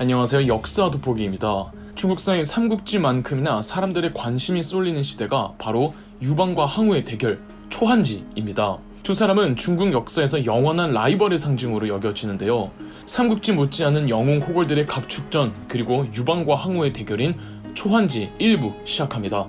안녕하세요. 역사 돋보기입니다. 중국사의 삼국지만큼이나 사람들의 관심이 쏠리는 시대가 바로 유방과 항우의 대결, 초한지입니다. 두 사람은 중국 역사에서 영원한 라이벌의 상징으로 여겨지는데요. 삼국지 못지않은 영웅 호걸들의 각축전, 그리고 유방과 항우의 대결인 초한지 1부 시작합니다.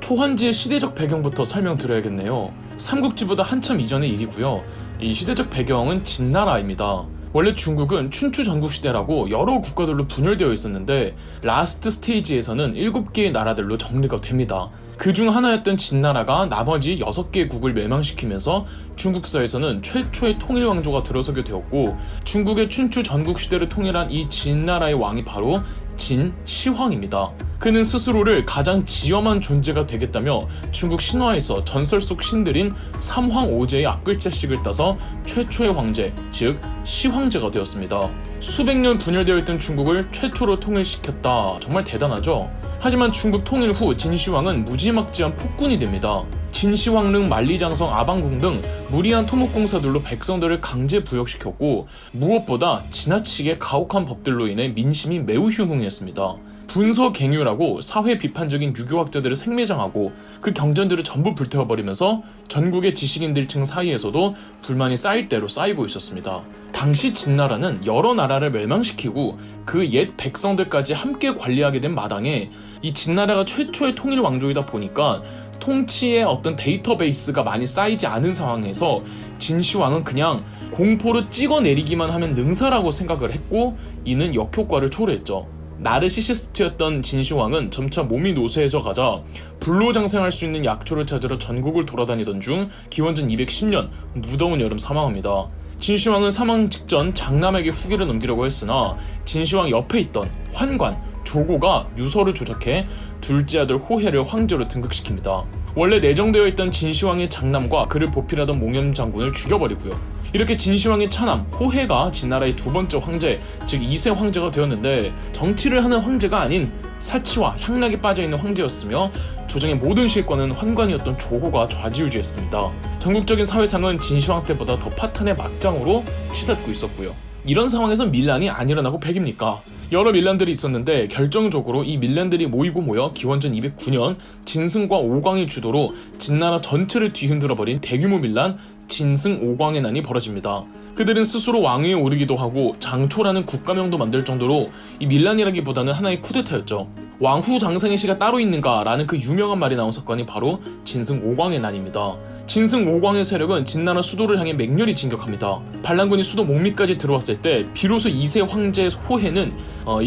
초한지의 시대적 배경부터 설명드려야겠네요. 삼국지보다 한참 이전의 일이고요. 이 시대적 배경은 진나라입니다. 원래 중국은 춘추 전국시대라고 여러 국가들로 분열되어 있었는데 라스트 스테이지에서는 7개의 나라들로 정리가 됩니다. 그중 하나였던 진나라가 나머지 6개의 국을 멸망시키면서 중국사에서는 최초의 통일 왕조가 들어서게 되었고, 중국의 춘추 전국시대를 통일한 이 진나라의 왕이 바로 진시황입니다. 그는 스스로를 가장 지엄한 존재가 되겠다며 중국 신화에서 전설 속 신들인 삼황오제의 앞글자씩을 따서 최초의 황제, 즉 시황제가 되었습니다. 수백 년 분열되어 있던 중국을 최초로 통일시켰다. 정말 대단하죠? 하지만 중국 통일 후 진시황은 무지막지한 폭군이 됩니다. 진시황릉, 만리장성, 아방궁 등 무리한 토목공사들로 백성들을 강제 부역시켰고, 무엇보다 지나치게 가혹한 법들로 인해 민심이 매우 흉흉했습니다. 분서갱유라고 사회 비판적인 유교학자들을 생매장하고 그 경전들을 전부 불태워버리면서 전국의 지식인들층 사이에서도 불만이 쌓일 대로 쌓이고 있었습니다. 당시 진나라는 여러 나라를 멸망시키고 그 옛 백성들까지 함께 관리하게 된 마당에 이 진나라가 최초의 통일 왕조이다 보니까 통치의 어떤 데이터베이스가 많이 쌓이지 않은 상황에서 진시황은 그냥 공포로 찍어내리기만 하면 능사라고 생각을 했고, 이는 역효과를 초래했죠. 나르시시스트였던 진시황은 점차 몸이 노쇠해져 가자 불로장생할 수 있는 약초를 찾으러 전국을 돌아다니던 중 기원전 210년 무더운 여름 사망합니다. 진시황은 사망 직전 장남에게 후계를 넘기려고 했으나 진시황 옆에 있던 환관, 조고가 유서를 조작해 둘째 아들 호해를 황제로 등극시킵니다. 원래 내정되어 있던 진시황의 장남과 그를 보필하던 몽염 장군을 죽여버리고요. 이렇게 진시황의 차남 호해가 진나라의 두 번째 황제, 즉 2세 황제가 되었는데, 정치를 하는 황제가 아닌 사치와 향락에 빠져있는 황제였으며 조정의 모든 실권은 환관이었던 조고가 좌지우지했습니다. 전국적인 사회상은 진시황 때보다 더 파탄의 막장으로 치닫고 있었고요. 이런 상황에서 밀란이 안 일어나고 백입니까? 여러 밀란들이 있었는데 결정적으로 이 밀란들이 모여 기원전 209년 진승과 오광의 주도로 진나라 전체를 뒤흔들어버린 대규모 밀란, 진승 오광의 난이 벌어집니다. 그들은 스스로 왕위에 오르기도 하고 장초라는 국가명도 만들 정도로 이 밀란이라기보다는 하나의 쿠데타였죠. 왕후 장상의 시가 따로 있는가 라는 그 유명한 말이 나온 사건이 바로 진승 오광의 난입니다. 진승 오광의 세력은 진나라 수도를 향해 맹렬히 진격합니다. 반란군이 수도 목리까지 들어왔을 때 비로소 2세 황제 호해는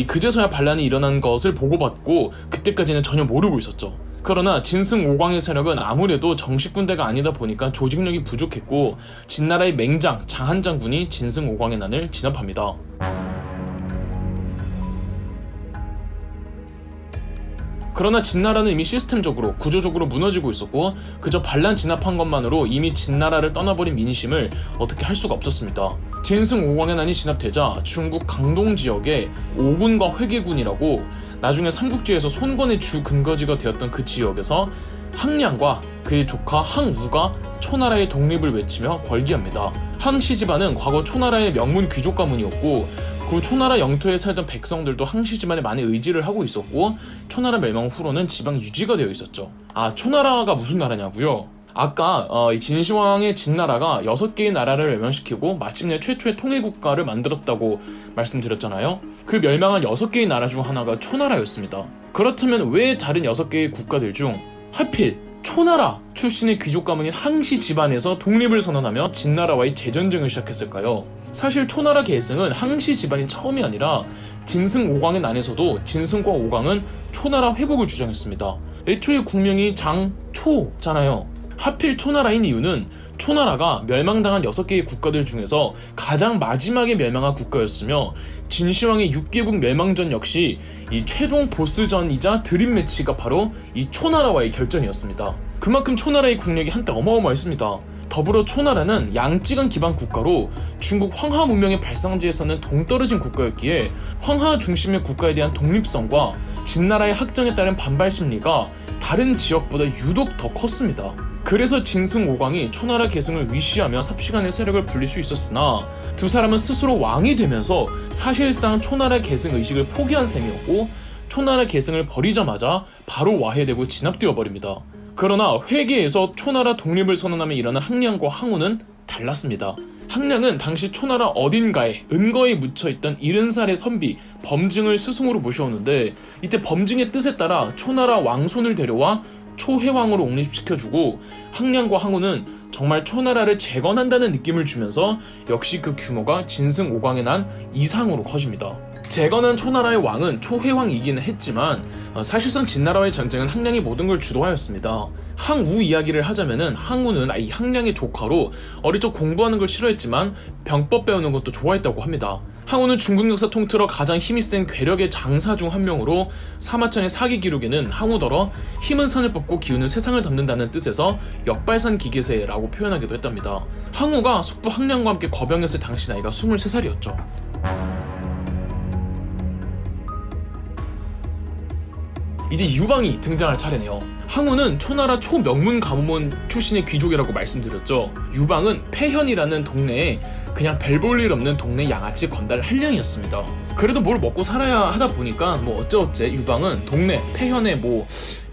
그제서야 반란이 일어난 것을 보고받고 그때까지는 전혀 모르고 있었죠. 그러나 진승 오광의 세력은 아무래도 정식 군대가 아니다 보니까 조직력이 부족했고 진나라의 맹장 장한 장군이 진승 오광의 난을 진압합니다. 그러나 진나라는 이미 시스템적으로 구조적으로 무너지고 있었고 그저 반란 진압한 것만으로 이미 진나라를 떠나버린 민심을 어떻게 할 수가 없었습니다. 진승 오광의 난이 진압되자 중국 강동 지역의 오군과 회계군이라고 나중에 삼국지에서 손권의 주 근거지가 되었던 그 지역에서 항량과 그의 조카 항우가 초나라의 독립을 외치며 벌기합니다. 항씨 집안은 과거 초나라의 명문 귀족 가문이었고 그 초나라 영토에 살던 백성들도 항씨 집안에 많이 의지를 하고 있었고 초나라 멸망 후로는 지방 유지가 되어 있었죠. 초나라가 무슨 나라냐고요? 아까 이 진시황의 진나라가 6개의 나라를 멸망시키고 마침내 최초의 통일국가를 만들었다고 말씀드렸잖아요. 그 멸망한 6개의 나라 중 하나가 초나라였습니다. 그렇다면 왜 다른 6개의 국가들 중 하필 초나라 출신의 귀족 가문인 항씨 집안에서 독립을 선언하며 진나라와의 재전쟁을 시작했을까요? 사실 초나라 계승은 항씨 집안이 처음이 아니라 진승 오광의 난에서도 진승과 오광은 초나라 회복을 주장했습니다. 애초에 국명이 장초잖아요. 하필 초나라인 이유는 초나라가 멸망당한 6개의 국가들 중에서 가장 마지막에 멸망한 국가였으며 진시황의 6개국 멸망전 역시 이 최종 보스전이자 드림 매치가 바로 이 초나라와의 결전이었습니다. 그만큼 초나라의 국력이 한때 어마어마했습니다. 더불어 초나라는 양쯔강 기반 국가로 중국 황하 문명의 발상지에서는 동떨어진 국가였기에 황하 중심의 국가에 대한 독립성과 진나라의 학정에 따른 반발 심리가 다른 지역보다 유독 더 컸습니다. 그래서 진승 오광이 초나라 계승을 위시하며 삽시간에 세력을 불릴 수 있었으나 두 사람은 스스로 왕이 되면서 사실상 초나라 계승 의식을 포기한 셈이었고 초나라 계승을 버리자마자 바로 와해되고 진압되어 버립니다. 그러나 회계에서 초나라 독립을 선언하며 일어난 항량과 항우는 달랐습니다. 항량은 당시 초나라 어딘가에 은거에 묻혀있던 70살의 선비 범증을 스승으로 모셔오는데 이때 범증의 뜻에 따라 초나라 왕손을 데려와 초해왕으로 옹립시켜주고 항량과 항우는 정말 초나라를 재건한다는 느낌을 주면서 역시 그 규모가 진승 오광에 난 이상으로 커집니다. 재건한 초나라의 왕은 초해왕이기는 했지만 사실상 진나라와의 전쟁은 항량이 모든 걸 주도하였습니다. 항우 이야기를 하자면은 항우는 이 항량의 조카로 어릴 적 공부하는 걸 싫어했지만 병법 배우는 것도 좋아했다고 합니다. 항우는 중국 역사 통틀어 가장 힘이 센 괴력의 장사 중 한 명으로 사마천의 사기 기록에는 항우더러 힘은 산을 뽑고 기운은 세상을 담는다는 뜻에서 역발산 기계세라고 표현하기도 했답니다. 항우가 숙부 항량과 함께 거병했을 당시 나이가 23살이었죠. 이제 유방이 등장할 차례네요. 항우는 초나라 초명문 가문원 출신의 귀족이라고 말씀드렸죠. 유방은 폐현이라는 동네에 그냥 별 볼 일 없는 동네 양아치 건달 한량이었습니다. 그래도 뭘 먹고 살아야 하다 보니까 어째어째 유방은 동네 폐현의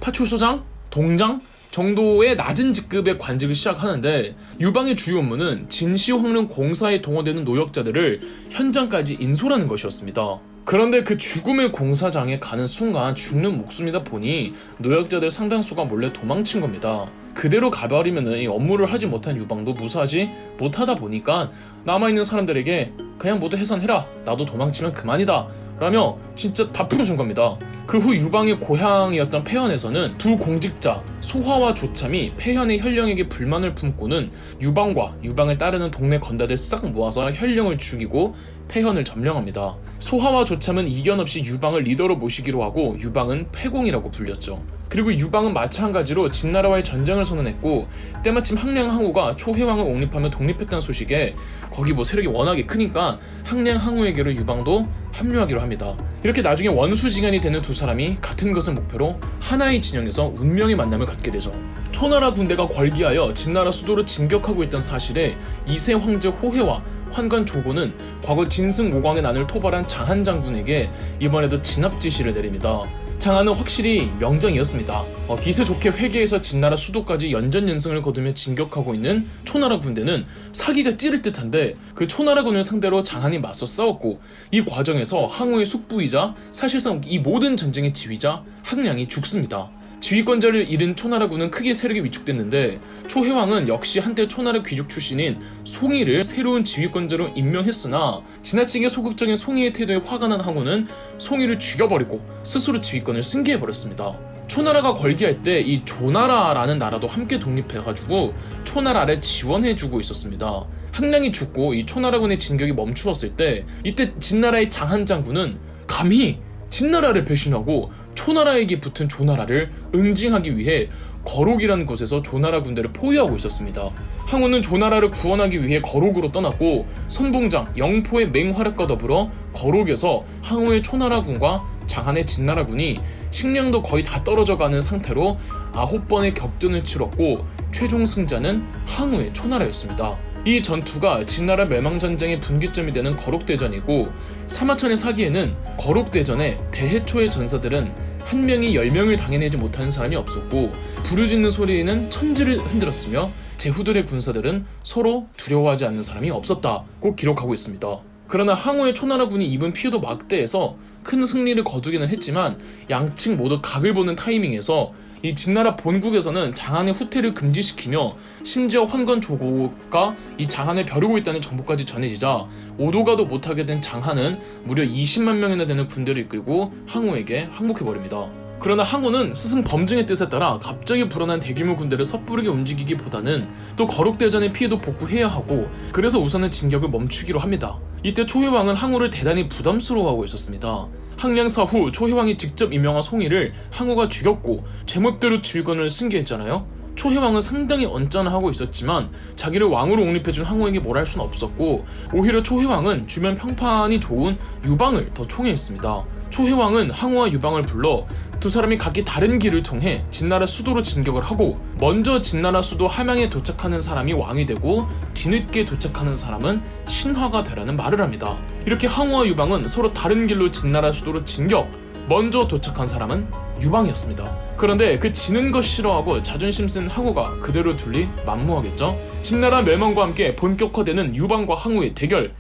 파출소장? 동장? 정도의 낮은 직급의 관직을 시작하는데 유방의 주요 업무는 진시황릉 공사에 동원되는 노역자들을 현장까지 인솔하는 것이었습니다. 그런데 그 죽음의 공사장에 가는 순간 죽는 목숨이다 보니 노역자들 상당수가 몰래 도망친 겁니다. 그대로 가버리면 이 업무를 하지 못한 유방도 무사하지 못하다 보니까 남아있는 사람들에게 그냥 모두 해산해라, 나도 도망치면 그만이다 라며 진짜 다 풀어준 겁니다. 그 후 유방의 고향이었던 폐현에서는 두 공직자 소화와 조참이 폐현의 현령에게 불만을 품고는 유방과 유방을 따르는 동네 건달들 싹 모아서 현령을 죽이고 폐현을 점령합니다. 소화와 조참은 이견 없이 유방을 리더로 모시기로 하고 유방은 폐공이라고 불렸죠. 그리고 유방은 마찬가지로 진나라와의 전쟁을 선언했고 때마침 항량 항우가 초해왕을 옹립하며 독립했다는 소식에 거기 세력이 워낙에 크니까 항량 항우에게로 유방도 합류하기로 합니다. 이렇게 나중에 원수지간이 되는 두 사람이 같은 것을 목표로 하나의 진영에서 운명의 만남을 갖게 되죠. 초나라 군대가 걸기하여 진나라 수도를 진격하고 있던 사실에 2세 황제 호해와 환관 조고는 과거 진승 오광의 난을 토벌한 장한 장군에게 이번에도 진압 지시를 내립니다. 장한은 확실히 명장이었습니다. 기세 좋게 회계에서 진나라 수도까지 연전연승을 거두며 진격하고 있는 초나라 군대는 사기가 찌를 듯한데 그 초나라군을 상대로 장한이 맞서 싸웠고 이 과정에서 항우의 숙부이자 사실상 이 모든 전쟁의 지휘자 항량이 죽습니다. 지휘권자를 잃은 초나라군은 크게 세력이 위축됐는데 초해왕은 역시 한때 초나라 귀족 출신인 송이를 새로운 지휘권자로 임명했으나 지나치게 소극적인 송이의 태도에 화가 난 항우는 송이를 죽여버리고 스스로 지휘권을 승계해버렸습니다. 초나라가 걸기할 때 이 조나라라는 나라도 함께 독립해가지고 초나라를 지원해주고 있었습니다. 항량이 죽고 이 초나라군의 진격이 멈추었을 때 이때 진나라의 장한 장군은 감히 진나라를 배신하고 초나라에게 붙은 조나라를 응징하기 위해 거록이라는 곳에서 조나라 군대를 포위하고 있었습니다. 항우는 조나라를 구원하기 위해 거록으로 떠났고 선봉장, 영포의 맹활약과 더불어 거록에서 항우의 초나라군과 장한의 진나라군이 식량도 거의 다 떨어져가는 상태로 9번의 격전을 치렀고 최종 승자는 항우의 초나라였습니다. 이 전투가 진나라 멸망전쟁의 분기점이 되는 거록대전이고 사마천의 사기에는 거록대전에 대해초의 전사들은 한 명이 10명을 당해내지 못하는 사람이 없었고 부르짖는 소리는 천지를 흔들었으며 제후들의 군사들은 서로 두려워하지 않는 사람이 없었다고 기록하고 있습니다. 그러나 항우의 초나라군이 입은 피해도 막대해서 큰 승리를 거두기는 했지만 양측 모두 각을 보는 타이밍에서 이 진나라 본국에서는 장한의 후퇴를 금지시키며 심지어 환관 조고가 이 장한을 벼르고 있다는 정보까지 전해지자 오도가도 못하게 된 장한은 무려 20만 명이나 되는 군대를 이끌고 항우에게 항복해버립니다. 그러나 항우는 스승 범증의 뜻에 따라 갑자기 불어난 대규모 군대를 섣부르게 움직이기보다는 또 거록대전의 피해도 복구해야 하고 그래서 우선은 진격을 멈추기로 합니다. 이때 초해왕은 항우를 대단히 부담스러워하고 있었습니다. 항량사 후 초해왕이 직접 임명한 송이를 항우가 죽였고 제멋대로 지휘권을 승계했잖아요. 초해왕은 상당히 언짢아하고 있었지만 자기를 왕으로 옹립해준 항우에게 뭘 할 수는 없었고 오히려 초해왕은 주변 평판이 좋은 유방을 더 총애했습니다. 초해왕은 항우와 유방을 불러 두 사람이 각기 다른 길을 통해 진나라 수도로 진격을 하고, 먼저 진나라 수도 함양에 도착하는 사람이 왕이 되고 뒤늦게 도착하는 사람은 신하가 되라는 말을 합니다. 이렇게 항우와 유방은 서로 다른 길로 진나라 수도로 진격, 먼저 도착한 사람은 유방이었습니다. 그런데 그 지는 것 싫어하고 자존심 쓴 항우가 그대로 둘리 만무하겠죠. 진나라 멸망과 함께 본격화되는 유방과 항우의 대결.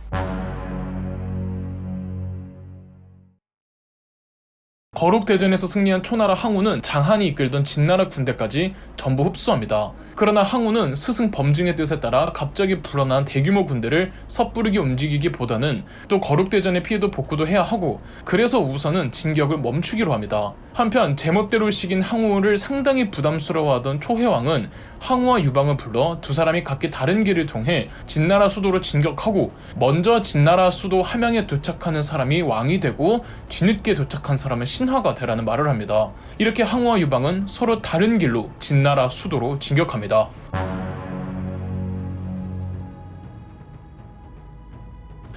거룩대전에서 승리한 초나라 항우는 장한이 이끌던 진나라 군대까지 전부 흡수합니다. 그러나 항우는 스승 범증의 뜻에 따라 갑자기 불어난 대규모 군대를 섣부르게 움직이기보다는 또 거룩대전의 피해도 복구도 해야 하고, 그래서 우선은 진격을 멈추기로 합니다. 한편 제멋대로 시긴 항우를 상당히 부담스러워하던 초해왕은 항우와 유방을 불러 두 사람이 각기 다른 길을 통해 진나라 수도로 진격하고, 먼저 진나라 수도 함양에 도착하는 사람이 왕이 되고 뒤늦게 도착한 사람은 신하가 되라는 말을 합니다. 이렇게 항우와 유방은 서로 다른 길로 진나라 수도로 진격합니다.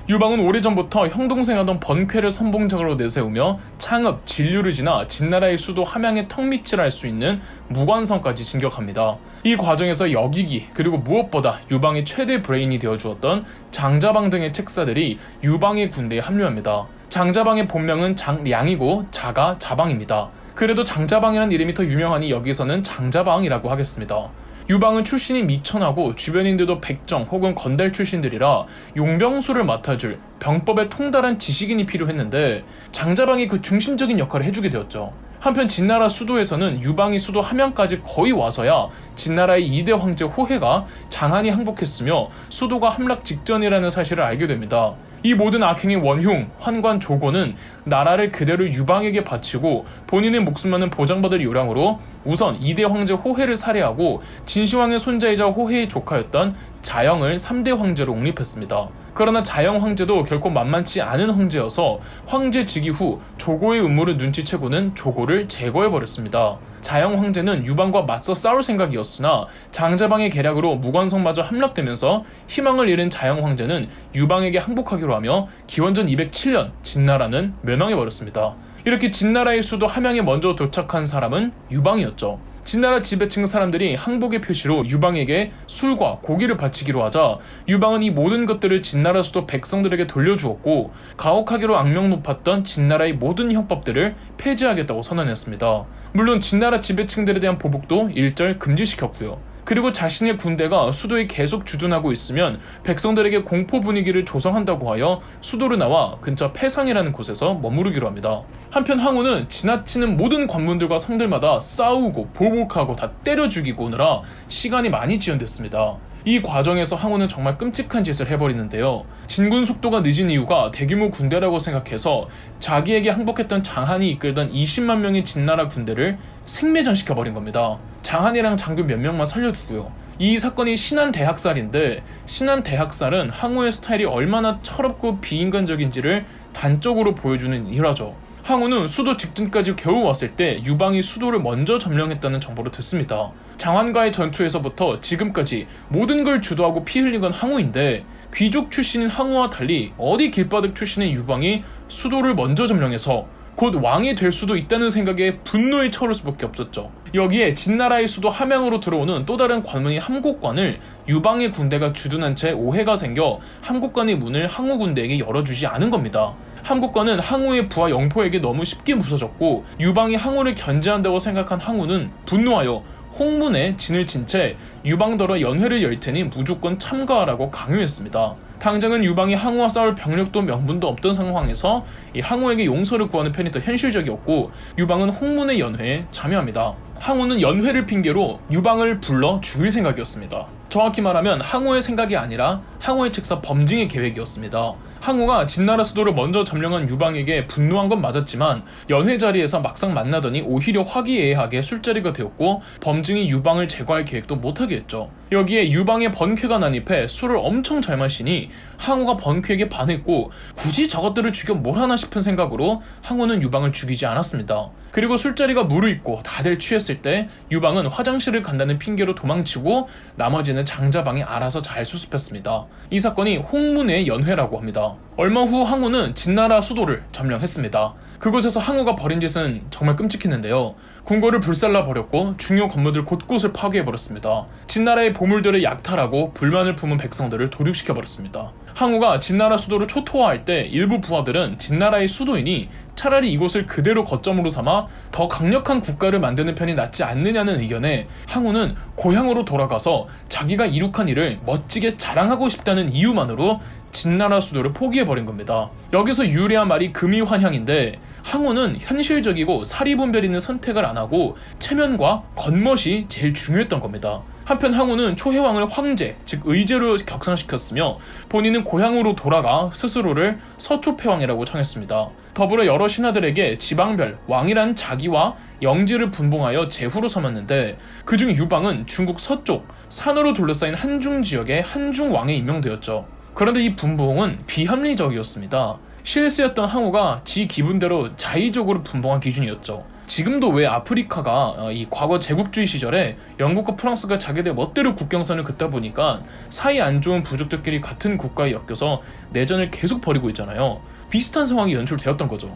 유방은 오래전부터 형동생 하던 번쾌를 선봉적으로 내세우며 창읍, 진류를 지나 진나라의 수도 함양의 턱밑을 할 수 있는 무관성까지 진격합니다. 이 과정에서 여기기, 그리고 무엇보다 유방의 최대 브레인이 되어주었던 장자방 등의 책사들이 유방의 군대에 합류합니다. 장자방의 본명은 장량이고 자가 자방입니다. 그래도 장자방이라는 이름이 더 유명하니 여기서는 장자방이라고 하겠습니다. 유방은 출신이 미천하고 주변인들도 백정 혹은 건달 출신들이라 용병수를 맡아줄 병법에 통달한 지식인이 필요했는데, 장자방이 그 중심적인 역할을 해주게 되었죠. 한편 진나라 수도에서는 유방이 수도 함양까지 거의 와서야 진나라의 2대 황제 호해가 장한이 항복했으며 수도가 함락 직전이라는 사실을 알게 됩니다. 이 모든 악행의 원흉, 환관 조고는 나라를 그대로 유방에게 바치고 본인의 목숨만은 보장받을 요량으로 우선 2대 황제 호해를 살해하고 진시황의 손자이자 호해의 조카였던 자영을 3대 황제로 옹립했습니다. 그러나 자영 황제도 결코 만만치 않은 황제여서 황제 즉위 후 조고의 음모를 눈치채고는 조고를 제거해버렸습니다. 자영 황제는 유방과 맞서 싸울 생각이었으나 장자방의 계략으로 무관성마저 함락되면서 희망을 잃은 자영 황제는 유방에게 항복하기로 하며 기원전 207년 진나라는 멸망해버렸습니다. 이렇게 진나라의 수도 함양에 먼저 도착한 사람은 유방이었죠. 진나라 지배층 사람들이 항복의 표시로 유방에게 술과 고기를 바치기로 하자 유방은 이 모든 것들을 진나라 수도 백성들에게 돌려주었고, 가혹하기로 악명 높았던 진나라의 모든 형법들을 폐지하겠다고 선언했습니다. 물론 진나라 지배층들에 대한 보복도 일절 금지시켰고요. 그리고 자신의 군대가 수도에 계속 주둔하고 있으면 백성들에게 공포 분위기를 조성한다고 하여 수도로 나와 근처 패상이라는 곳에서 머무르기로 합니다. 한편 항우는 지나치는 모든 관문들과 성들마다 싸우고 보복하고 다 때려 죽이고 오느라 시간이 많이 지연됐습니다. 이 과정에서 항우는 정말 끔찍한 짓을 해버리는데요. 진군 속도가 늦은 이유가 대규모 군대라고 생각해서 자기에게 항복했던 장한이 이끌던 20만 명의 진나라 군대를 생매장시켜버린 겁니다. 장한이랑 장교 몇 명만 살려두고요. 이 사건이 신안대학살인데, 신안대학살은 항우의 스타일이 얼마나 철없고 비인간적인지를 단적으로 보여주는 일화죠. 항우는 수도 직전까지 겨우 왔을 때 유방이 수도를 먼저 점령했다는 정보를 듣습니다. 장한과의 전투에서부터 지금까지 모든 걸 주도하고 피 흘린 건 항우인데, 귀족 출신인 항우와 달리 어디 길바닥 출신의 유방이 수도를 먼저 점령해서 곧 왕이 될 수도 있다는 생각에 분노에 차오를 수밖에 없었죠. 여기에 진나라의 수도 함양으로 들어오는 또 다른 관문인 함곡관을 유방의 군대가 주둔한 채 오해가 생겨 함곡관의 문을 항우 군대에게 열어주지 않은 겁니다. 함곡관은 항우의 부하 영포에게 너무 쉽게 부서졌고, 유방이 항우를 견제한다고 생각한 항우는 분노하여 홍문에 진을 친 채 유방더러 연회를 열 테니 무조건 참가하라고 강요했습니다. 당장은 유방이 항우와 싸울 병력도 명분도 없던 상황에서 이 항우에게 용서를 구하는 편이 더 현실적이었고, 유방은 홍문의 연회에 참여합니다. 항우는 연회를 핑계로 유방을 불러 죽일 생각이었습니다. 정확히 말하면 항우의 생각이 아니라 항우의 책사 범증의 계획이었습니다. 항우가 진나라 수도를 먼저 점령한 유방에게 분노한 건 맞았지만 연회 자리에서 막상 만나더니 오히려 화기애애하게 술자리가 되었고, 범증이 유방을 제거할 계획도 못하게 했죠. 여기에 유방의 번쾌가 난입해 술을 엄청 잘 마시니 항우가 번쾌에게 반했고, 굳이 저것들을 죽여 뭘 하나 싶은 생각으로 항우는 유방을 죽이지 않았습니다. 그리고 술자리가 무르익고 다들 취했을 때 유방은 화장실을 간다는 핑계로 도망치고 나머지는 장자방이 알아서 잘 수습했습니다. 이 사건이 홍문의 연회라고 합니다. 얼마 후 항우는 진나라 수도를 점령했습니다. 그곳에서 항우가 벌인 짓은 정말 끔찍했는데요. 궁궐을 불살라 버렸고 중요 건물들 곳곳을 파괴해버렸습니다. 진나라의 보물들을 약탈하고 불만을 품은 백성들을 도륙시켜버렸습니다. 항우가 진나라 수도를 초토화할 때 일부 부하들은 진나라의 수도이니 차라리 이곳을 그대로 거점으로 삼아 더 강력한 국가를 만드는 편이 낫지 않느냐는 의견에 항우는 고향으로 돌아가서 자기가 이룩한 일을 멋지게 자랑하고 싶다는 이유만으로 진나라 수도를 포기해버린 겁니다. 여기서 유래한 말이 금이환향인데 항우는 현실적이고 사리분별 있는 선택을 안 하고 체면과 겉멋이 제일 중요했던 겁니다. 한편 항우는 초해왕을 황제, 즉 의제로 격상시켰으며 본인은 고향으로 돌아가 스스로를 서초패왕이라고 청했습니다. 더불어 여러 신하들에게 지방별 왕이란 자기와 영지를 분봉하여 제후로 삼았는데 그중 유방은 중국 서쪽 산으로 둘러싸인 한중 지역의 한중왕에 임명되었죠. 그런데 이 분봉은 비합리적이었습니다. 실세였던 항우가 지 기분대로 자의적으로 분봉한 기준이었죠. 지금도 왜 아프리카가 이 과거 제국주의 시절에 영국과 프랑스가 자기들 멋대로 국경선을 긋다 보니까 사이 안 좋은 부족들끼리 같은 국가에 엮여서 내전을 계속 벌이고 있잖아요. 비슷한 상황이 연출되었던 거죠.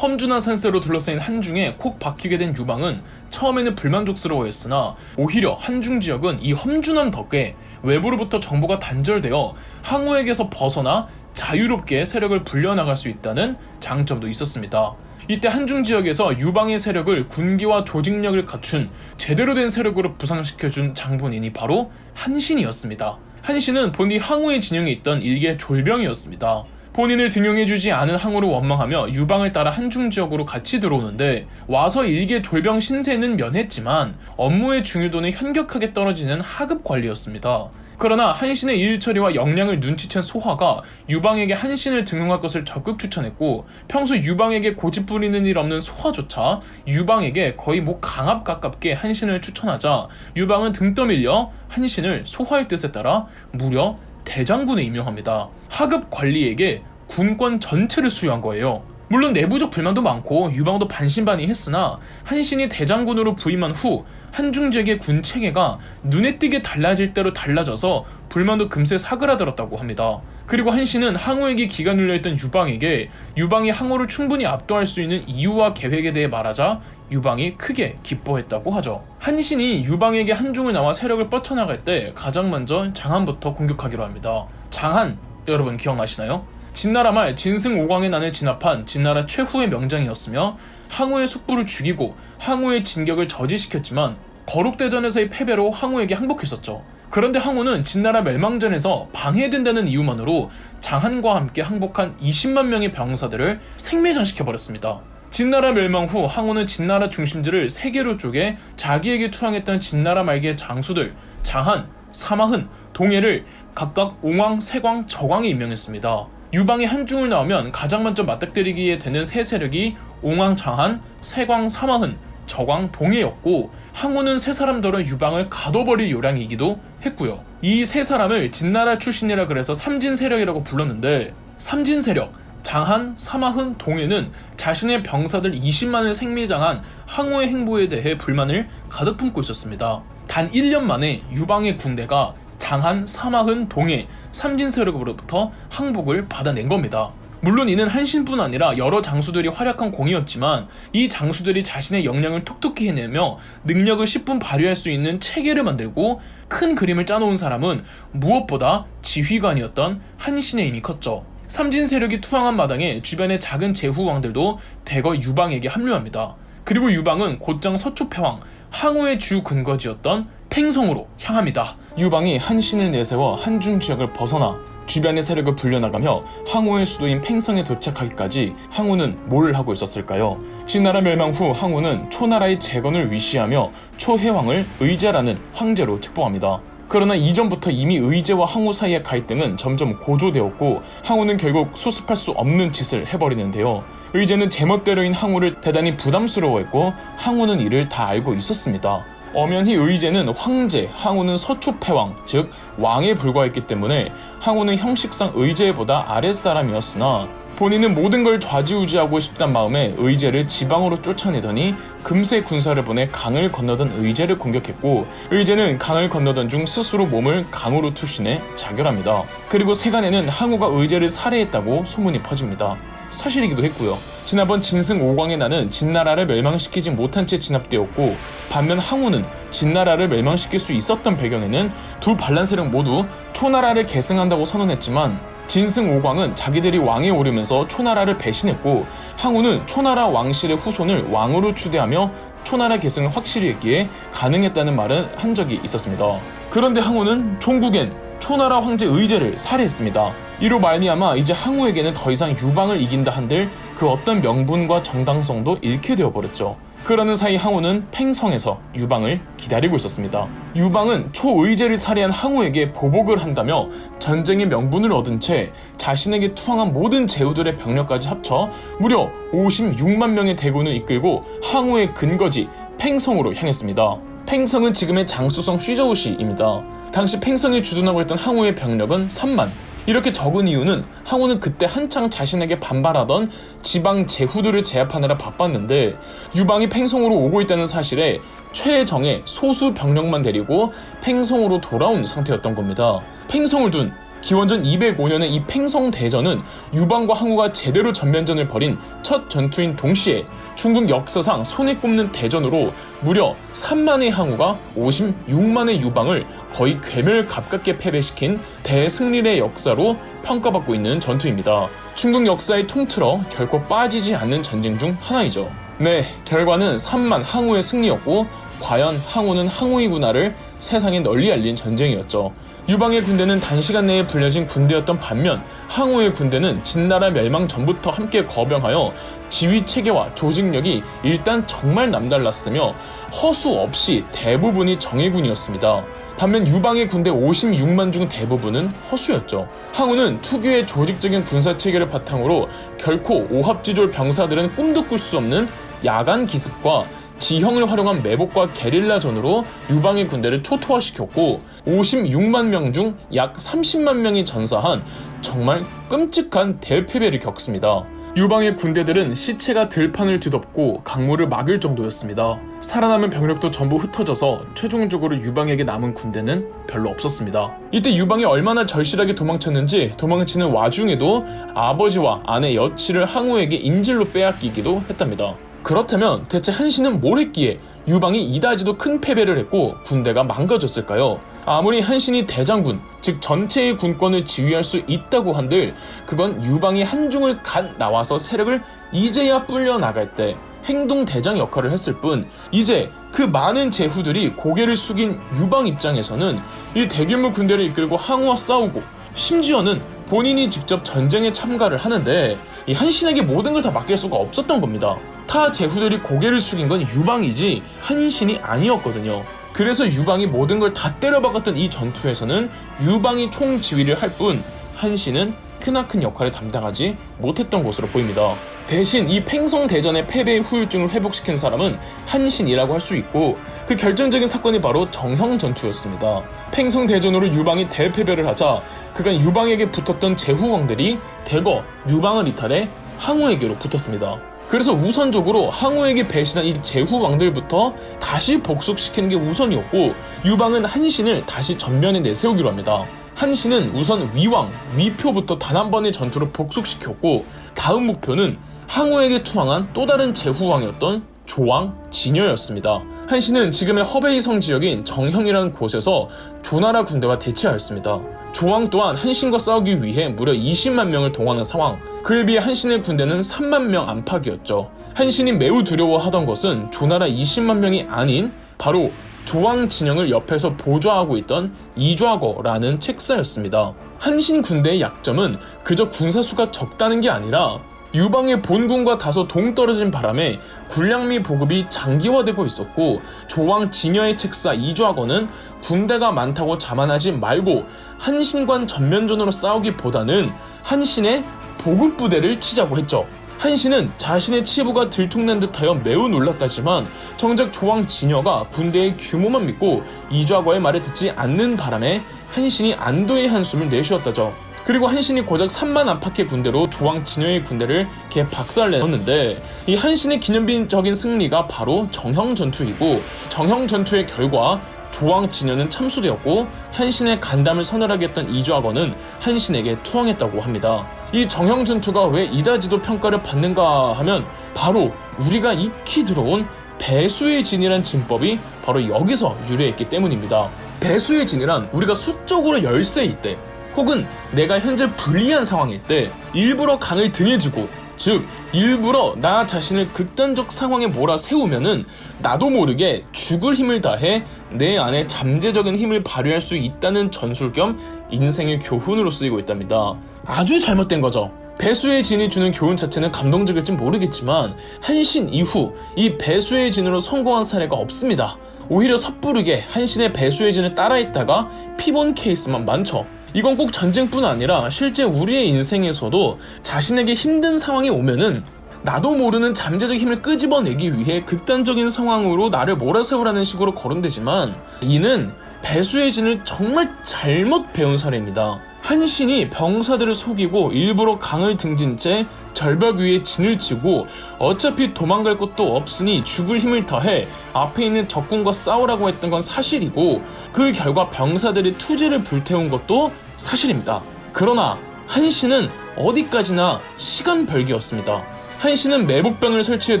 험준한 산세로 둘러싸인 한중에 콕 박히게 된 유방은 처음에는 불만족스러워했으나 오히려 한중 지역은 이 험준함 덕에 외부로부터 정보가 단절되어 항우에게서 벗어나 자유롭게 세력을 불려나갈 수 있다는 장점도 있었습니다. 이때 한중 지역에서 유방의 세력을 군기와 조직력을 갖춘 제대로 된 세력으로 부상시켜준 장본인이 바로 한신이었습니다. 한신은 본디 항우의 진영에 있던 일개 졸병이었습니다. 본인을 등용해주지 않은 항우를 원망하며 유방을 따라 한중 지역으로 같이 들어오는데 와서 일개 졸병 신세는 면했지만 업무의 중요도는 현격하게 떨어지는 하급 관리였습니다. 그러나 한신의 일 처리와 역량을 눈치챈 소화가 유방에게 한신을 등용할 것을 적극 추천했고 평소 유방에게 고집 부리는 일 없는 소화조차 유방에게 거의 강압 가깝게 한신을 추천하자 유방은 등 떠밀려 한신을 소화의 뜻에 따라 무려 대장군에 임명합니다. 하급 관리에게 군권 전체를 수여한 거예요. 물론 내부적 불만도 많고 유방도 반신반의했으나 한신이 대장군으로 부임한 후 한중 지역의 군 체계가 눈에 띄게 달라질 대로 달라져서 불만도 금세 사그라들었다고 합니다. 그리고 한신은 항우에게 기가 눌려있던 유방에게 유방이 항우를 충분히 압도할 수 있는 이유와 계획에 대해 말하자 유방이 크게 기뻐했다고 하죠. 한신이 유방에게 한중을 나와 세력을 뻗쳐나갈 때 가장 먼저 장한부터 공격하기로 합니다. 장한, 여러분 기억나시나요? 진나라 말 진승 오광의 난을 진압한 진나라 최후의 명장이었으며 항우의 숙부를 죽이고 항우의 진격을 저지시켰지만 거룩대전에서의 패배로 항우에게 항복했었죠. 그런데 항우는 진나라 멸망전에서 방해된다는 이유만으로 장한과 함께 항복한 20만 명의 병사들을 생매장시켜버렸습니다. 진나라 멸망 후 항우는 진나라 중심지를 3개로 쪼개 자기에게 투항했던 진나라 말기의 장수들 장한, 사마흔, 동해를 각각 옹왕, 세광, 저광에 임명했습니다. 유방이 한중을 나오면 가장 먼저 맞닥뜨리게 되는 세 세력이 옹왕, 장한, 세광, 사마흔, 저광, 동해였고 항우는 세 사람더러 유방을 가둬버릴 요량이기도 했고요. 이 세 사람을 진나라 출신이라 그래서 삼진세력이라고 불렀는데 삼진세력 장한, 사마흔, 동해는 자신의 병사들 20만을 생매장한 항우의 행보에 대해 불만을 가득 품고 있었습니다. 단 1년 만에 유방의 군대가 장한, 사마흔, 동해, 삼진세력으로부터 항복을 받아낸 겁니다. 물론 이는 한신뿐 아니라 여러 장수들이 활약한 공이었지만 이 장수들이 자신의 역량을 톡톡히 해내며 능력을 10분 발휘할 수 있는 체계를 만들고 큰 그림을 짜놓은 사람은 무엇보다 지휘관이었던 한신의 힘이 컸죠. 삼진 세력이 투항한 마당에 주변의 작은 제후왕들도 대거 유방에게 합류합니다. 그리고 유방은 곧장 서초패왕, 항우의 주 근거지였던 팽성으로 향합니다. 유방이 한신을 내세워 한중 지역을 벗어나 주변의 세력을 불려나가며 항우의 수도인 팽성에 도착하기까지 항우는 뭘 하고 있었을까요? 진나라 멸망 후 항우는 초나라의 재건을 위시하며 초해왕을 의제라는 황제로 책봉합니다. 그러나 이전부터 이미 의제와 항우 사이의 갈등은 점점 고조되었고 항우는 결국 수습할 수 없는 짓을 해버리는데요. 의제는 제멋대로인 항우를 대단히 부담스러워했고 항우는 이를 다 알고 있었습니다. 엄연히 의제는 황제, 항우는 서초패왕, 즉 왕에 불과했기 때문에 항우는 형식상 의제보다 아랫사람이었으나 본인은 모든 걸 좌지우지하고 싶단 마음에 의제를 지방으로 쫓아내더니 금세 군사를 보내 강을 건너던 의제를 공격했고, 의제는 강을 건너던 중 스스로 몸을 강으로 투신해 자결합니다. 그리고 세간에는 항우가 의제를 살해했다고 소문이 퍼집니다. 사실이기도 했고요. 지난번 진승 5광의 난은 진나라를 멸망시키지 못한 채 진압되었고, 반면 항우는 진나라를 멸망시킬 수 있었던 배경에는 두 반란 세력 모두 초나라를 계승한다고 선언했지만, 진승 5광은 자기들이 왕에 오르면서 초나라를 배신했고, 항우는 초나라 왕실의 후손을 왕으로 추대하며 초나라 계승을 확실히 했기에 가능했다는 말을 한 적이 있었습니다. 그런데 항우는 종국엔 초나라 황제 의제를 살해했습니다. 이로 말미암아 이제 항우에게는 더 이상 유방을 이긴다 한들 그 어떤 명분과 정당성도 잃게 되어버렸죠. 그러는 사이 항우는 팽성에서 유방을 기다리고 있었습니다. 유방은 초의제를 살해한 항우에게 보복을 한다며 전쟁의 명분을 얻은 채 자신에게 투항한 모든 제후들의 병력까지 합쳐 무려 56만 명의 대군을 이끌고 항우의 근거지 팽성으로 향했습니다. 팽성은 지금의 장수성 쉬저우시입니다. 당시 팽성에 주둔하고 있던 항우의 병력은 3만. 이렇게 적은 이유는 항우는 그때 한창 자신에게 반발하던 지방 제후들을 제압하느라 바빴는데, 유방이 팽성으로 오고 있다는 사실에 최정예 소수 병력만 데리고 팽성으로 돌아온 상태였던 겁니다. 팽성을 둔 기원전 205년의 이 팽성대전은 유방과 항우가 제대로 전면전을 벌인 첫 전투인 동시에 중국 역사상 손에 꼽는 대전으로 무려 3만의 항우가 56만의 유방을 거의 괴멸가깝게 패배시킨 대승리의 역사로 평가받고 있는 전투입니다. 중국 역사의 통틀어 결코 빠지지 않는 전쟁 중 하나이죠. 네, 결과는 3만 항우의 승리였고, 과연 항우는 항우이구나를 세상에 널리 알린 전쟁이었죠. 유방의 군대는 단시간 내에 불려진 군대였던 반면, 항우의 군대는 진나라 멸망 전부터 함께 거병하여 지휘체계와 조직력이 일단 정말 남달랐으며 허수 없이 대부분이 정예군이었습니다. 반면 유방의 군대 56만 중 대부분은 허수였죠. 항우는 특유의 조직적인 군사체계를 바탕으로 결코 오합지졸 병사들은 꿈도 꿀 수 없는 야간 기습과 지형을 활용한 매복과 게릴라전으로 유방의 군대를 초토화시켰고, 56만 명 중 약 30만 명이 전사한 정말 끔찍한 대패배를 겪습니다. 유방의 군대들은 시체가 들판을 뒤덮고 강물을 막을 정도였습니다. 살아남은 병력도 전부 흩어져서 최종적으로 유방에게 남은 군대는 별로 없었습니다. 이때 유방이 얼마나 절실하게 도망쳤는지, 도망치는 와중에도 아버지와 아내 여치를 항우에게 인질로 빼앗기기도 했답니다. 그렇다면 대체 한신은 뭘 했기에 유방이 이다지도 큰 패배를 했고 군대가 망가졌을까요? 아무리 한신이 대장군, 즉 전체의 군권을 지휘할 수 있다고 한들 그건 유방이 한중을 갓 나와서 세력을 이제야 불려 나갈 때 행동대장 역할을 했을 뿐, 이제 그 많은 제후들이 고개를 숙인 유방 입장에서는 이 대규모 군대를 이끌고 항우와 싸우고, 심지어는 본인이 직접 전쟁에 참가를 하는데 이 한신에게 모든 걸 다 맡길 수가 없었던 겁니다. 타 제후들이 고개를 숙인 건 유방이지 한신이 아니었거든요. 그래서 유방이 모든 걸 다 때려박았던 이 전투에서는 유방이 총지휘를 할 뿐 한신은 크나큰 역할을 담당하지 못했던 것으로 보입니다. 대신 이 팽성대전의 패배의 후유증을 회복시킨 사람은 한신이라고 할 수 있고, 그 결정적인 사건이 바로 정형전투였습니다. 팽성대전으로 유방이 대패배를 하자 그간 유방에게 붙었던 제후왕들이 대거 유방을 이탈해 항우에게로 붙었습니다. 그래서 우선적으로 항우에게 배신한 이 제후왕들부터 다시 복속시키는 게 우선이었고, 유방은 한신을 다시 전면에 내세우기로 합니다. 한신은 우선 위왕, 위표부터 단 한 번의 전투로 복속시켰고, 다음 목표는 항우에게 투항한 또 다른 제후왕이었던 조왕 진여였습니다. 한신은 지금의 허베이성 지역인 정형이라는 곳에서 조나라 군대와 대치하였습니다. 조왕 또한 한신과 싸우기 위해 무려 20만 명을 동원한 상황, 그에 비해 한신의 군대는 3만 명 안팎이었죠. 한신이 매우 두려워하던 것은 조나라 20만 명이 아닌 바로 조왕 진영을 옆에서 보좌하고 있던 이좌거라는 책사였습니다. 한신 군대의 약점은 그저 군사수가 적다는 게 아니라 유방의 본군과 다소 동떨어진 바람에 군량미 보급이 장기화되고 있었고, 조왕 진여의 책사 이좌거는 군대가 많다고 자만하지 말고 한신관 전면전으로 싸우기보다는 한신의 보급부대를 치자고 했죠. 한신은 자신의 치부가 들통난 듯하여 매우 놀랐다지만 정작 조왕 진여가 군대의 규모만 믿고 이좌거의 말을 듣지 않는 바람에 한신이 안도의 한숨을 내쉬었다죠. 그리고 한신이 고작 3만 안팎의 군대로 조왕 진여의 군대를 박살내었는데, 이 한신의 기념비적인 승리가 바로 정형전투이고, 정형전투의 결과 조왕 진여는 참수되었고 한신의 간담을 서늘하게 했던 이좌건은 한신에게 투항했다고 합니다. 이 정형전투가 왜 이다지도 평가를 받는가 하면 바로 우리가 익히 들어온 배수의 진이란 진법이 바로 여기서 유래했기 때문입니다. 배수의 진이란 우리가 수적으로 열세일 때 혹은 내가 현재 불리한 상황일 때 일부러 강을 등에 지고, 즉 일부러 나 자신을 극단적 상황에 몰아세우면은 나도 모르게 죽을 힘을 다해 내 안에 잠재적인 힘을 발휘할 수 있다는 전술 겸 인생의 교훈으로 쓰이고 있답니다. 아주 잘못된 거죠. 배수의 진이 주는 교훈 자체는 감동적일진 모르겠지만 한신 이후 이 배수의 진으로 성공한 사례가 없습니다. 오히려 섣부르게 한신의 배수의 진을 따라했다가 피본 케이스만 많죠. 이건 꼭 전쟁뿐 아니라 실제 우리의 인생에서도 자신에게 힘든 상황이 오면은 나도 모르는 잠재적 힘을 끄집어내기 위해 극단적인 상황으로 나를 몰아세우라는 식으로 거론되지만, 이는 배수의 진을 정말 잘못 배운 사례입니다. 한신이 병사들을 속이고 일부러 강을 등진 채 절벽 위에 진을 치고 어차피 도망갈 곳도 없으니 죽을 힘을 다해 앞에 있는 적군과 싸우라고 했던 건 사실이고, 그 결과 병사들이 투지를 불태운 것도 사실입니다. 그러나 한신은 어디까지나 시간 벌기였습니다. 한신은 매복병을 설치해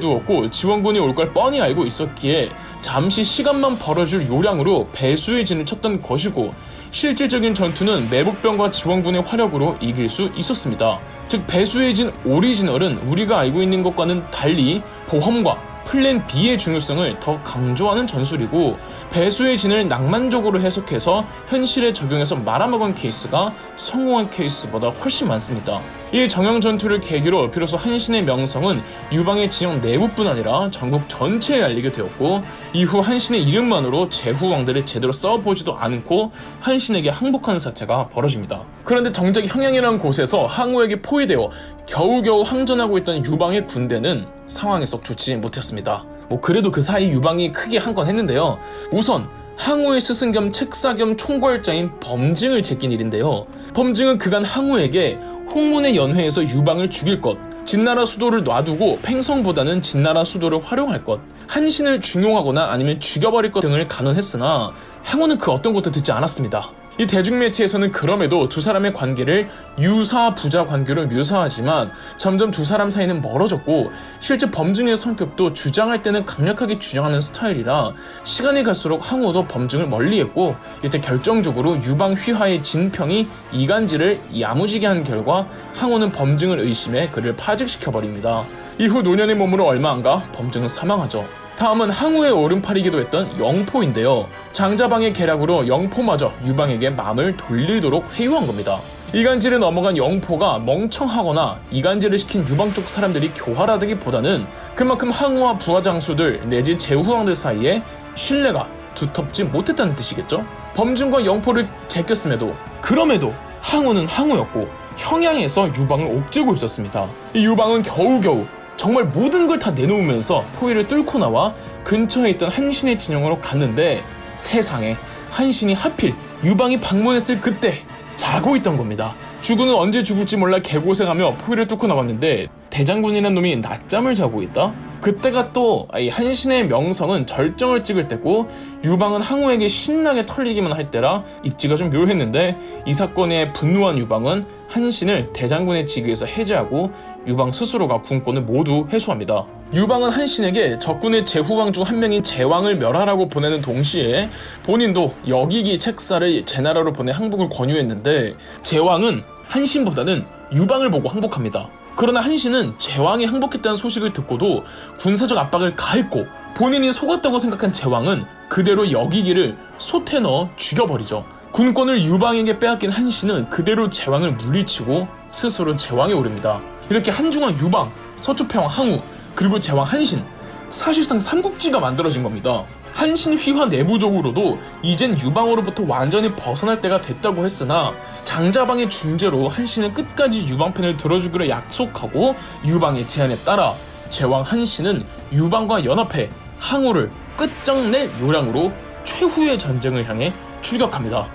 두었고 지원군이 올 걸 뻔히 알고 있었기에 잠시 시간만 벌어줄 요량으로 배수의 진을 쳤던 것이고, 실질적인 전투는 매복병과 지원군의 화력으로 이길 수 있었습니다. 즉 배수의 진 오리지널은 우리가 알고 있는 것과는 달리 보험과 플랜 B의 중요성을 더 강조하는 전술이고, 배수의 진을 낭만적으로 해석해서 현실에 적용해서 말아먹은 케이스가 성공한 케이스보다 훨씬 많습니다. 이 정형전투를 계기로 비로소 한신의 명성은 유방의 진영 내부뿐 아니라 전국 전체에 알리게 되었고, 이후 한신의 이름만으로 제후왕들을 제대로 싸워보지도 않고 한신에게 항복하는 사태가 벌어집니다. 그런데 정작 형양이라는 곳에서 항우에게 포위되어 겨우겨우 항전하고 있던 유방의 군대는 상황이 썩 좋지 못했습니다. 그래도 그 사이 유방이 크게 한 건 했는데요. 우선 항우의 스승 겸 책사 겸 총괄자인 범징을 제낀 일인데요. 범징은 그간 항우에게 홍문의 연회에서 유방을 죽일 것, 진나라 수도를 놔두고 팽성보다는 진나라 수도를 활용할 것, 한신을 중용하거나 아니면 죽여버릴 것 등을 간언했으나 항우는 그 어떤 것도 듣지 않았습니다. 이 대중매체에서는 그럼에도 두 사람의 관계를 유사 부자 관계로 묘사하지만 점점 두 사람 사이는 멀어졌고, 실제 범증의 성격도 주장할 때는 강력하게 주장하는 스타일이라 시간이 갈수록 항우도 범증을 멀리했고, 이때 결정적으로 유방 휘하의 진평이 이간질을 야무지게 한 결과 항우는 범증을 의심해 그를 파직시켜버립니다. 이후 노년의 몸으로 얼마 안 가 범증은 사망하죠. 다음은 항우의 오른팔이기도 했던 영포인데요. 장자방의 계략으로 영포마저 유방에게 마음을 돌리도록 회유한 겁니다. 이간질에 넘어간 영포가 멍청하거나 이간질을 시킨 유방 쪽 사람들이 교활하다기보다는 그만큼 항우와 부하장수들 내지 제후왕들 사이에 신뢰가 두텁지 못했다는 뜻이겠죠. 범증과 영포를 제꼈음에도 그럼에도 항우는 항우였고 형양에서 유방을 옥죄고 있었습니다. 이 유방은 겨우겨우 정말 모든 걸 다 내놓으면서 포위를 뚫고 나와 근처에 있던 한신의 진영으로 갔는데, 세상에 한신이 하필 유방이 방문했을 그때 자고 있던 겁니다. 주군은 언제 죽을지 몰라 개고생하며 포위를 뚫고 나왔는데 대장군이라는 놈이 낮잠을 자고 있다? 그때가 또 한신의 명성은 절정을 찍을 때고 유방은 항우에게 신나게 털리기만 할 때라 입지가 좀 묘했는데, 이 사건에 분노한 유방은 한신을 대장군의 직위에서 해제하고 유방 스스로가 군권을 모두 회수합니다. 유방은 한신에게 적군의 제후왕 중 한 명인 제왕을 멸하라고 보내는 동시에 본인도 여기기 책사를 제나라로 보내 항복을 권유했는데, 제왕은 한신보다는 유방을 보고 항복합니다. 그러나 한신은 제왕이 항복했다는 소식을 듣고도 군사적 압박을 가했고, 본인이 속았다고 생각한 제왕은 그대로 여기기를 솥에 넣어 죽여버리죠. 군권을 유방에게 빼앗긴 한신은 그대로 제왕을 물리치고 스스로 제왕에 오릅니다. 이렇게 한중왕 유방, 서초평왕 항우, 그리고 제왕 한신, 사실상 삼국지가 만들어진 겁니다. 한신 휘하 내부적으로도 이젠 유방으로부터 완전히 벗어날 때가 됐다고 했으나 장자방의 중재로 한신은 끝까지 유방 편을 들어주기로 약속하고, 유방의 제안에 따라 제왕 한신은 유방과 연합해 항우를 끝장낼 요량으로 최후의 전쟁을 향해 출격합니다.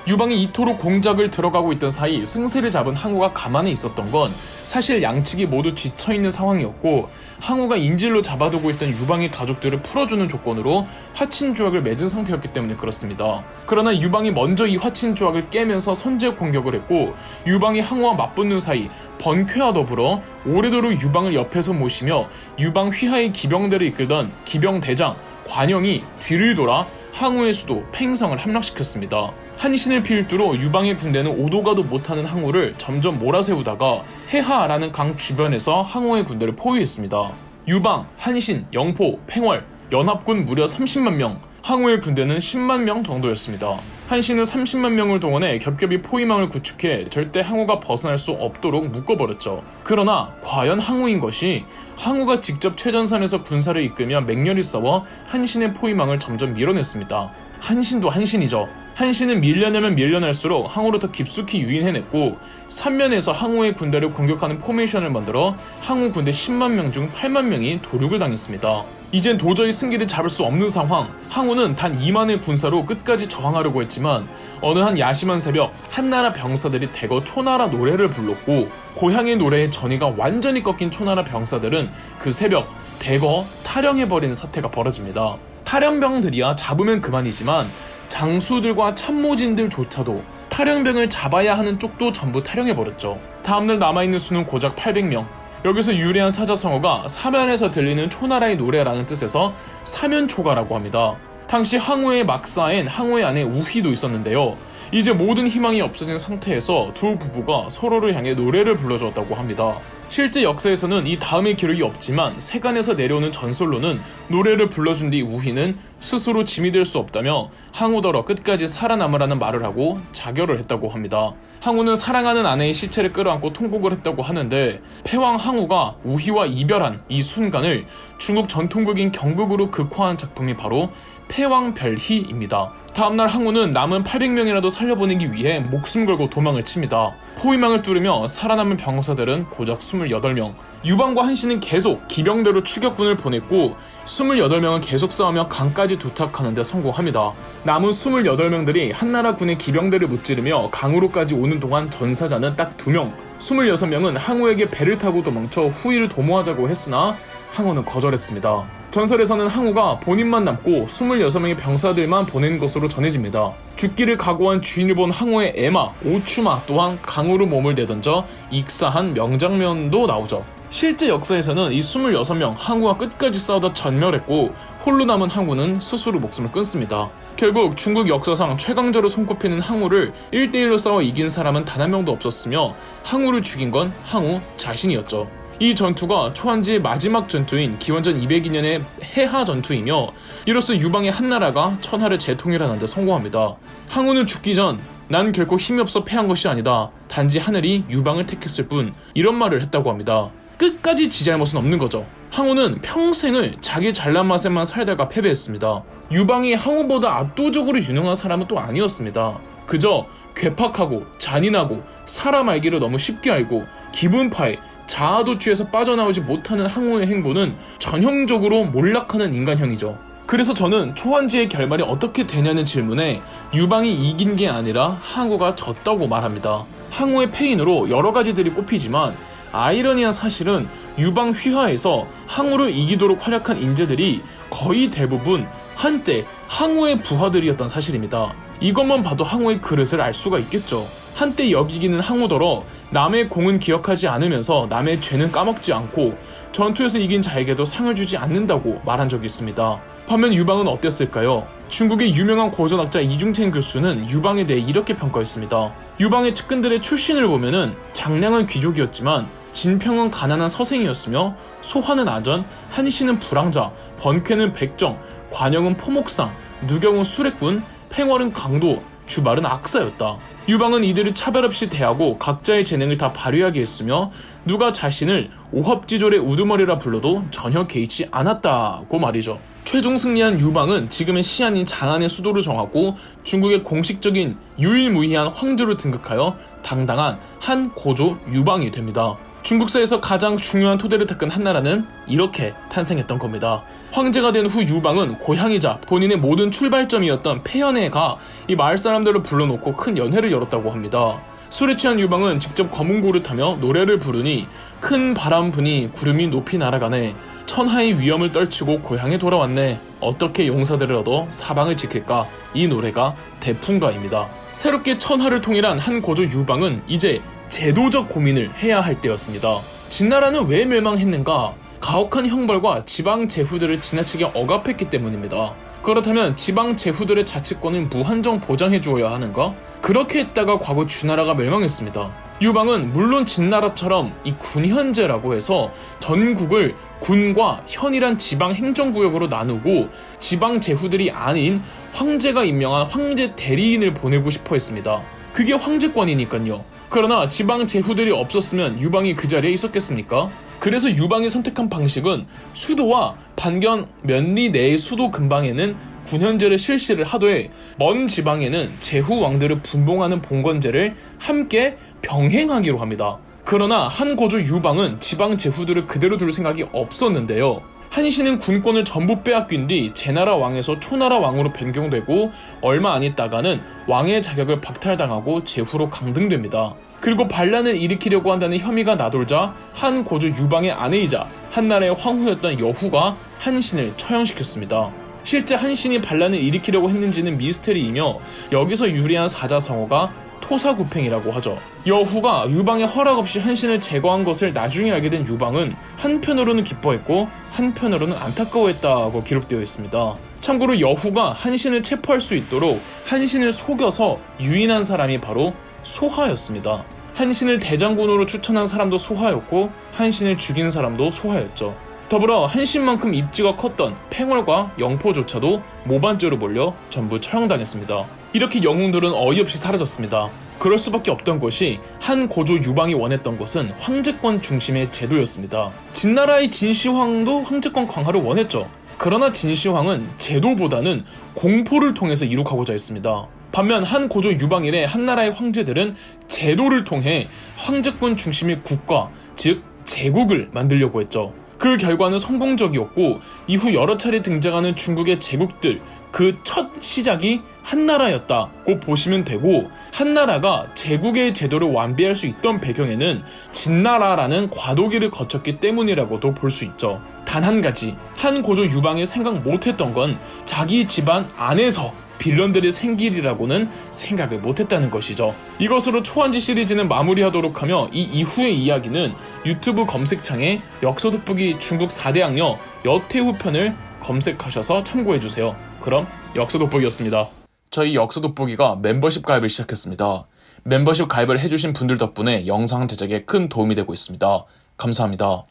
유방이 이토록 공작을 들어가고 있던 사이 승세를 잡은 항우가 가만히 있었던 건 사실 양측이 모두 지쳐있는 상황이었고, 항우가 인질로 잡아두고 있던 유방의 가족들을 풀어주는 조건으로 화친 조약을 맺은 상태였기 때문에 그렇습니다. 그러나 유방이 먼저 이 화친 조약을 깨면서 선제 공격을 했고, 유방이 항우와 맞붙는 사이 번쾌와 더불어 오래도록 유방을 옆에서 모시며 유방 휘하의 기병대를 이끌던 기병대장 관영이 뒤를 돌아 항우의 수도 팽성을 함락시켰습니다. 한신을 필두로 유방의 군대는 오도 가도 못하는 항우를 점점 몰아세우다가 해하라는 강 주변에서 항우의 군대를 포위했습니다. 유방, 한신, 영포, 팽월, 연합군 무려 30만 명, 항우의 군대는 10만 명 정도였습니다. 한신은 30만 명을 동원해 겹겹이 포위망을 구축해 절대 항우가 벗어날 수 없도록 묶어버렸죠. 그러나 과연 항우인 것이, 항우가 직접 최전선에서 군사를 이끌며 맹렬히 싸워 한신의 포위망을 점점 밀어냈습니다. 한신도 한신이죠. 한신은 밀려내면 밀려날수록 항우를 더 깊숙이 유인해냈고, 3면에서 항우의 군대를 공격하는 포메이션을 만들어 항우 군대 10만 명 중 8만 명이 도륙을 당했습니다. 이젠 도저히 승기를 잡을 수 없는 상황. 항우는 단 2만의 군사로 끝까지 저항하려고 했지만 어느 한 야심한 새벽, 한나라 병사들이 대거 초나라 노래를 불렀고, 고향의 노래에 전의가 완전히 꺾인 초나라 병사들은 그 새벽 대거 탈영해버리는 사태가 벌어집니다. 탈영병들이야 잡으면 그만이지만 장수들과 참모진들조차도 탈영병을 잡아야 하는 쪽도 전부 탈영해버렸죠. 다음날 남아있는 수는 고작 800명. 여기서 유래한 사자성어가 사면에서 들리는 초나라의 노래라는 뜻에서 사면초가라고 합니다. 당시 항우의 막사엔 항우의 아내 우희도 있었는데요. 이제 모든 희망이 없어진 상태에서 두 부부가 서로를 향해 노래를 불러주었다고 합니다. 실제 역사에서는 이 다음의 기록이 없지만 세간에서 내려오는 전설로는 노래를 불러준 뒤 우희는 스스로 짐이 될 수 없다며 항우더러 끝까지 살아남으라는 말을 하고 자결을 했다고 합니다. 항우는 사랑하는 아내의 시체를 끌어안고 통곡을 했다고 하는데, 패왕 항우가 우희와 이별한 이 순간을 중국 전통극인 경극으로 극화한 작품이 바로 패왕별희입니다. 다음날 항우는 남은 800명이라도 살려보내기 위해 목숨 걸고 도망을 칩니다. 포위망을 뚫으며 살아남은 병사들은 고작 28명. 유방과 한신은 계속 기병대로 추격군을 보냈고 28명은 계속 싸우며 강까지 도착하는 데 성공합니다. 남은 28명들이 한나라 군의 기병대를 무찌르며 강으로까지 오는 동안 전사자는 딱 2명. 26명은 항우에게 배를 타고 도망쳐 후위를 도모하자고 했으나 항우는 거절했습니다. 전설에서는 항우가 본인만 남고 26명의 병사들만 보낸 것으로 전해집니다. 죽기를 각오한 주인을 본 항우의 애마, 오추마 또한 강으로 몸을 내던져 익사한 명장면도 나오죠. 실제 역사에서는 이 26명 항우와 끝까지 싸우다 전멸했고, 홀로 남은 항우는 스스로 목숨을 끊습니다. 결국 중국 역사상 최강자로 손꼽히는 항우를 1대1로 싸워 이긴 사람은 단 한 명도 없었으며 항우를 죽인 건 항우 자신이었죠. 이 전투가 초한지의 마지막 전투인 기원전 202년의 해하 전투이며, 이로써 유방의 한나라가 천하를 재통일하는 데 성공합니다. 항우는 죽기 전 난 결코 힘이 없어 패한 것이 아니다. 단지 하늘이 유방을 택했을 뿐, 이런 말을 했다고 합니다. 끝까지 지 잘못은 없는 거죠. 항우는 평생을 자기 잘난 맛에만 살다가 패배했습니다. 유방이 항우보다 압도적으로 유능한 사람은 또 아니었습니다. 그저 괴팍하고 잔인하고 사람 알기를 너무 쉽게 알고 기분파에 자아도취에서 빠져나오지 못하는 항우의 행보는 전형적으로 몰락하는 인간형이죠. 그래서 저는 초한지의 결말이 어떻게 되냐는 질문에 유방이 이긴 게 아니라 항우가 졌다고 말합니다. 항우의 패인으로 여러 가지들이 꼽히지만 아이러니한 사실은 유방 휘하에서 항우를 이기도록 활약한 인재들이 거의 대부분 한때 항우의 부하들이었던 사실입니다. 이것만 봐도 항우의 그릇을 알 수가 있겠죠. 한때 여기기는 항우더러 남의 공은 기억하지 않으면서 남의 죄는 까먹지 않고 전투에서 이긴 자에게도 상을 주지 않는다고 말한 적이 있습니다. 반면 유방은 어땠을까요? 중국의 유명한 고전학자 이중첸 교수는 유방에 대해 이렇게 평가했습니다. 유방의 측근들의 출신을 보면은 장량한 귀족이었지만 진평은 가난한 서생이었으며, 소화는 아전, 한신은 불황자, 번쾌는 백정, 관영은 포목상, 누경은 수레꾼, 팽월은 강도, 주발은 악사였다. 유방은 이들을 차별 없이 대하고 각자의 재능을 다 발휘하게 했으며, 누가 자신을 오합지졸의 우두머리라 불러도 전혀 개의치 않았다고 말이죠. 최종 승리한 유방은 지금의 시안인 장안의 수도를 정하고 중국의 공식적인 유일무이한 황제로 등극하여 당당한 한 고조 유방이 됩니다. 중국사에서 가장 중요한 토대를 닦은 한나라는 이렇게 탄생했던 겁니다. 황제가 된 후 유방은 고향이자 본인의 모든 출발점이었던 폐연에 가 이 마을 사람들을 불러놓고 큰 연회를 열었다고 합니다. 술에 취한 유방은 직접 거문고를 타며 노래를 부르니 큰 바람 부니 구름이 높이 날아가네. 천하의 위험을 떨치고 고향에 돌아왔네. 어떻게 용사들을 얻어 사방을 지킬까? 이 노래가 대풍가입니다. 새롭게 천하를 통일한 한 고조 유방은 이제 제도적 고민을 해야 할 때였습니다. 진나라는 왜 멸망했는가? 가혹한 형벌과 지방 제후들을 지나치게 억압했기 때문입니다. 그렇다면 지방 제후들의 자치권을 무한정 보장해 주어야 하는가? 그렇게 했다가 과거 주나라가 멸망했습니다. 유방은 물론 진나라처럼 이 군현제라고 해서 전국을 군과 현이란 지방 행정구역으로 나누고 지방 제후들이 아닌 황제가 임명한 황제 대리인을 보내고 싶어 했습니다. 그게 황제권이니까요. 그러나 지방 제후들이 없었으면 유방이 그 자리에 있었겠습니까? 그래서 유방이 선택한 방식은 수도와 반경 몇 리 내의 수도 근방에는 군현제를 실시를 하되 먼 지방에는 제후 왕들을 분봉하는 봉건제를 함께 병행하기로 합니다. 그러나 한 고조 유방은 지방 제후들을 그대로 둘 생각이 없었는데요. 한신은 군권을 전부 빼앗긴 뒤 제나라 왕에서 초나라 왕으로 변경되고 얼마 안 있다가는 왕의 자격을 박탈당하고 제후로 강등됩니다. 그리고 반란을 일으키려고 한다는 혐의가 나돌자 한 고조 유방의 아내이자 한나라의 황후였던 여후가 한신을 처형시켰습니다. 실제 한신이 반란을 일으키려고 했는지는 미스테리이며 여기서 유래한 사자성어가 토사구팽이라고 하죠. 여후가 유방의 허락 없이 한신을 제거한 것을 나중에 알게 된 유방은 한편으로는 기뻐했고 한편으로는 안타까워했다고 기록되어 있습니다. 참고로 여후가 한신을 체포할 수 있도록 한신을 속여서 유인한 사람이 바로 소하였습니다. 한신을 대장군으로 추천한 사람도 소하였고 한신을 죽인 사람도 소하였죠. 더불어 한신만큼 입지가 컸던 팽월과 영포조차도 모반죄로 몰려 전부 처형당했습니다. 이렇게 영웅들은 어이없이 사라졌습니다. 그럴 수밖에 없던 것이 한 고조 유방이 원했던 것은 황제권 중심의 제도였습니다. 진나라의 진시황도 황제권 강화를 원했죠. 그러나 진시황은 제도보다는 공포를 통해서 이룩하고자 했습니다. 반면 한 고조 유방 이래 한나라의 황제들은 제도를 통해 황제권 중심의 국가, 즉 제국을 만들려고 했죠. 그 결과는 성공적이었고 이후 여러 차례 등장하는 중국의 제국들 그 첫 시작이 한나라였다고 보시면 되고 한나라가 제국의 제도를 완비할 수 있던 배경에는 진나라라는 과도기를 거쳤기 때문이라고도 볼 수 있죠. 단 한 가지 한 고조 유방이 생각 못했던 건 자기 집안 안에서 빌런들이 생길이라고는 생각을 못했다는 것이죠. 이것으로 초한지 시리즈는 마무리하도록 하며 이 이후의 이야기는 유튜브 검색창에 역서돋보기 중국 4대 악녀 여태후 편을 검색하셔서 참고해주세요. 그럼 역서돋보기였습니다. 저희 역서돋보기가 멤버십 가입을 시작했습니다. 멤버십 가입을 해주신 분들 덕분에 영상 제작에 큰 도움이 되고 있습니다. 감사합니다.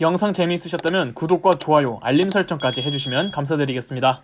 영상 재미있으셨다면 구독과 좋아요, 알림 설정까지 해주시면 감사드리겠습니다.